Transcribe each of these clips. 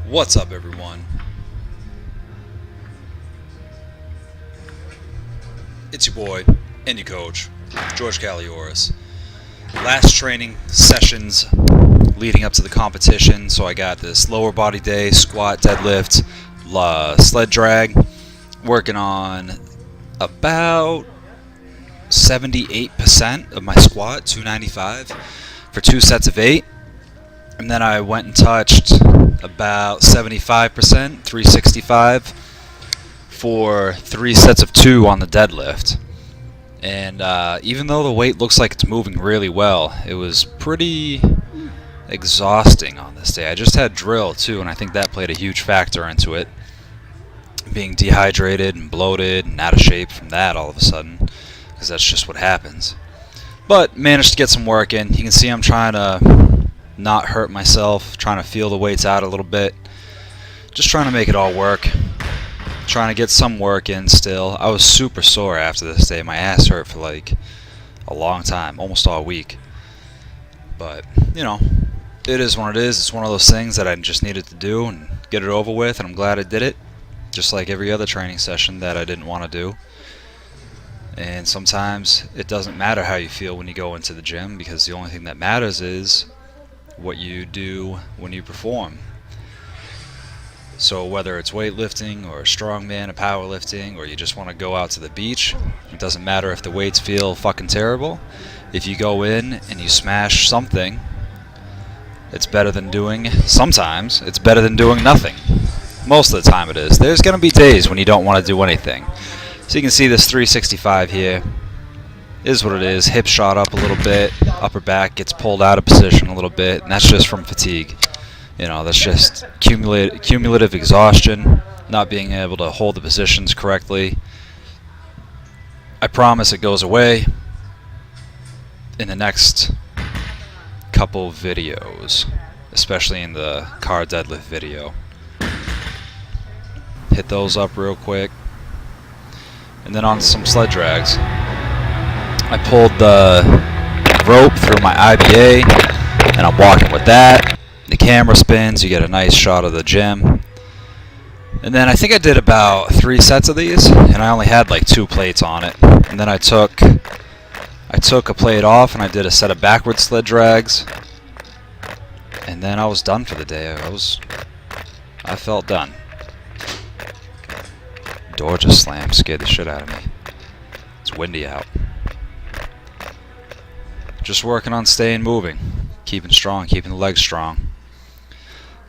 What's up, everyone? It's your boy and your coach, George Calioris. Last training sessions leading up to the competition, so I got this lower body day, squat, deadlift, sled drag, working on about 78% of my squat, 295, for 2 sets of 8. And then I went and touched about 75%, 365, for 3 sets of 2 on the deadlift. And even though the weight looks like it's moving really well, it was pretty exhausting on this day. I just had drill too, and I think that played a huge factor into it. Being dehydrated and bloated and out of shape from that all of a sudden, because that's just what happens. But managed to get some work in. You can see I'm trying to not hurt myself, trying to feel the weights out a little bit. Just trying to make it all work. Trying to get some work in still. I was super sore after this day. My ass hurt for like a long time, almost all week. But, you know, it is what it is. It's one of those things that I just needed to do and get it over with, and I'm glad I did it. Just like every other training session that I didn't want to do. And sometimes it doesn't matter how you feel when you go into the gym, because the only thing that matters is what you do when you perform. So whether it's weightlifting or strongman or powerlifting, or you just want to go out to the beach, it doesn't matter if the weights feel fucking terrible. If you go in and you smash something, it's better than doing, sometimes, it's better than doing nothing. Most of the time it is. There's going to be days when you don't want to do anything. So you can see this 365 here. Is what it is. Hip shot up a little bit, upper back gets pulled out of position a little bit, and that's just from fatigue. You know, that's just cumulative exhaustion, not being able to hold the positions correctly. I promise it goes away in the next couple videos, especially in the car deadlift video. Hit those up real quick. And then on some sled drags. I pulled the rope through my IBA, and I'm walking with that. The camera spins, you get a nice shot of the gym. And then I think I did about 3 sets of these, and I only had like 2 plates on it. And then I took a plate off, and I did a set of backward sled drags. And then I was done for the day. I felt done. Door just slammed, scared the shit out of me. It's windy out. Just working on staying moving, keeping strong, keeping the legs strong.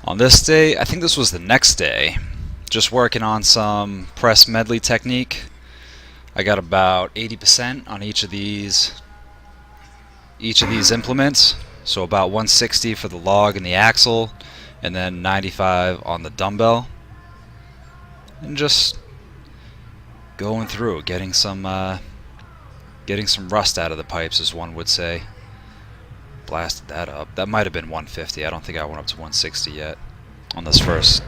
On this day, I think this was the next day, just working on some press medley technique. I got about 80% on each of these implements, so about 160 for the log and the axle, and then 95 on the dumbbell. And just going through, getting some rust out of the pipes, as one would say. Blasted that up. That might have been 150. I don't think I went up to 160 yet on this first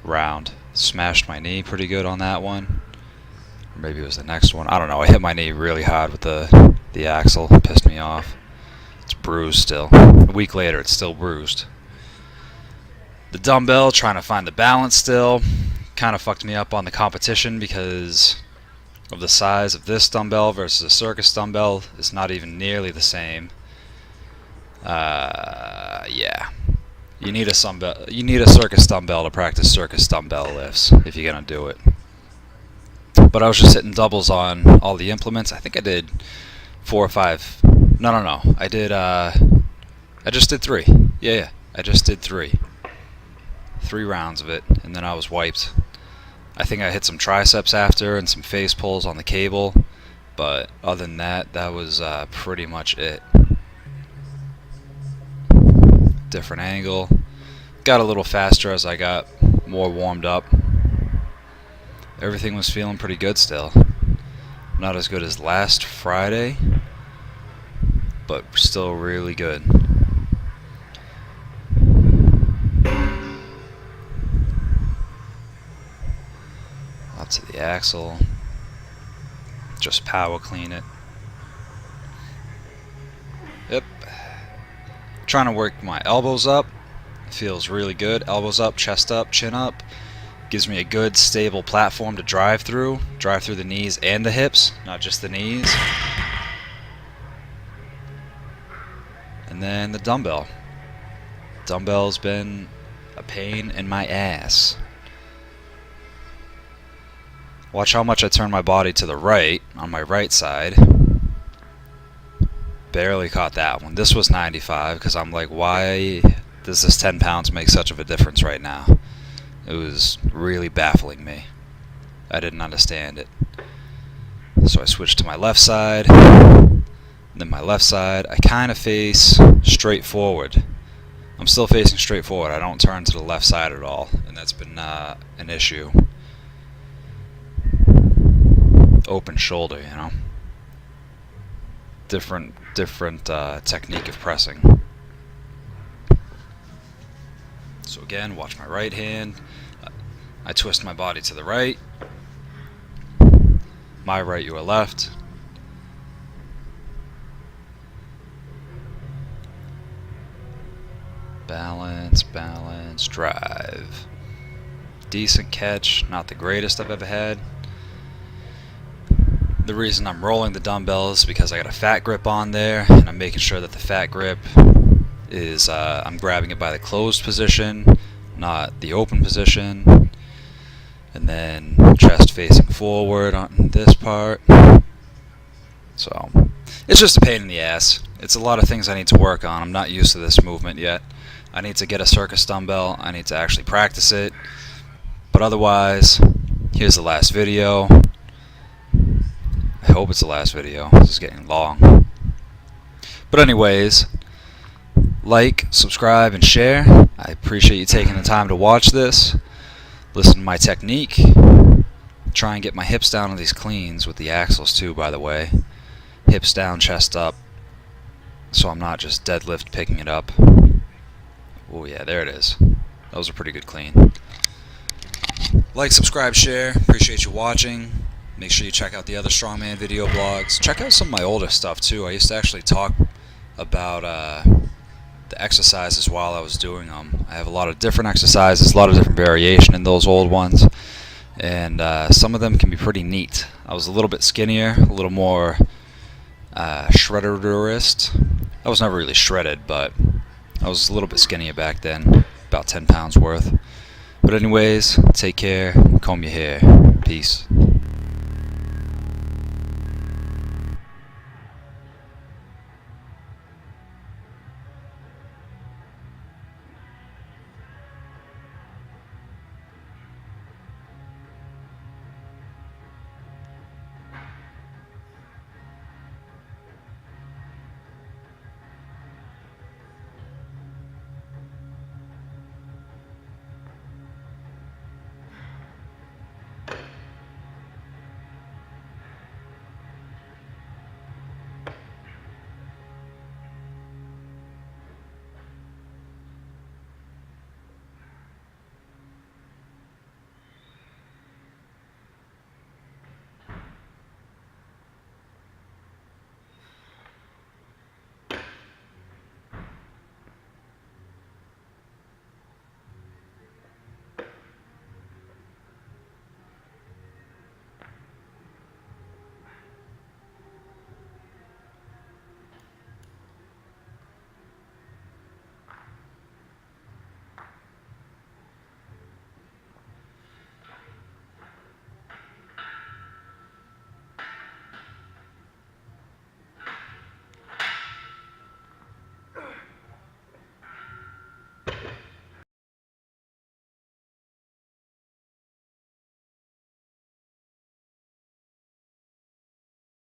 round. Smashed my knee pretty good on that one. Or maybe it was the next one. I don't know. I hit my knee really hard with the axle. It pissed me off. It's bruised still. A week later, it's still bruised. The dumbbell, trying to find the balance still. Kind of fucked me up on the competition because of the size of this dumbbell versus a circus dumbbell. It's not even nearly the same. Yeah. You need a circus dumbbell to practice circus dumbbell lifts if you're gonna do it. But I was just hitting doubles on all the implements. I think I did 4 or 5. No. I just did 3. Yeah. I just did 3. 3 rounds of it, and then I was wiped. I think I hit some triceps after and some face pulls on the cable, but other than that, that was pretty much it. Different angle. Got a little faster as I got more warmed up. Everything was feeling pretty good still. Not as good as last Friday, but still really good. Up to the axle. Just power clean it. Yep. Trying to work my elbows up, Feels really good. Elbows up, chest up, chin up. Gives me a good stable platform to drive through the knees and the hips, not just the knees. And then the dumbbell. Dumbbell's been a pain in my ass. Watch how much I turn my body to the right on my right side. Barely caught that one. This was 95 because I'm like, why does this 10 pounds make such of a difference right now? It was really baffling me. I didn't understand it. So I switched to my left side. Then my left side, I kind of face straight forward. I'm still facing straight forward. I don't turn to the left side at all, and that's been an issue. Open shoulder, you know. Different technique of pressing. So again, watch my right hand. I twist my body to the right. My right, your left. Balance, balance, drive. Decent catch, not the greatest I've ever had. The reason I'm rolling the dumbbells is because I got a fat grip on there, and I'm making sure that the fat grip is, I'm grabbing it by the closed position, not the open position. And then chest facing forward on this part. So it's just a pain in the ass. It's a lot of things I need to work on. I'm not used to this movement yet. I need to get a circus dumbbell. I need to actually practice it. But otherwise, here's the last video. I hope it's the last video. This is getting long. But anyways, like, subscribe, and share. I appreciate you taking the time to watch this. Listen to my technique. Try and get my hips down on these cleans with the axles too, by the way. Hips down, chest up. So I'm not just deadlift picking it up. Oh yeah, there it is. That was a pretty good clean. Like, subscribe, share. Appreciate you watching. Make sure you check out the other Strongman video blogs. Check out some of my older stuff too. I used to actually talk about the exercises while I was doing them. I have a lot of different exercises, a lot of different variation in those old ones, and some of them can be pretty neat. I was a little bit skinnier, a little more shredderist. I was never really shredded, but I was a little bit skinnier back then, about 10 pounds worth. But anyways, take care, comb your hair. Peace.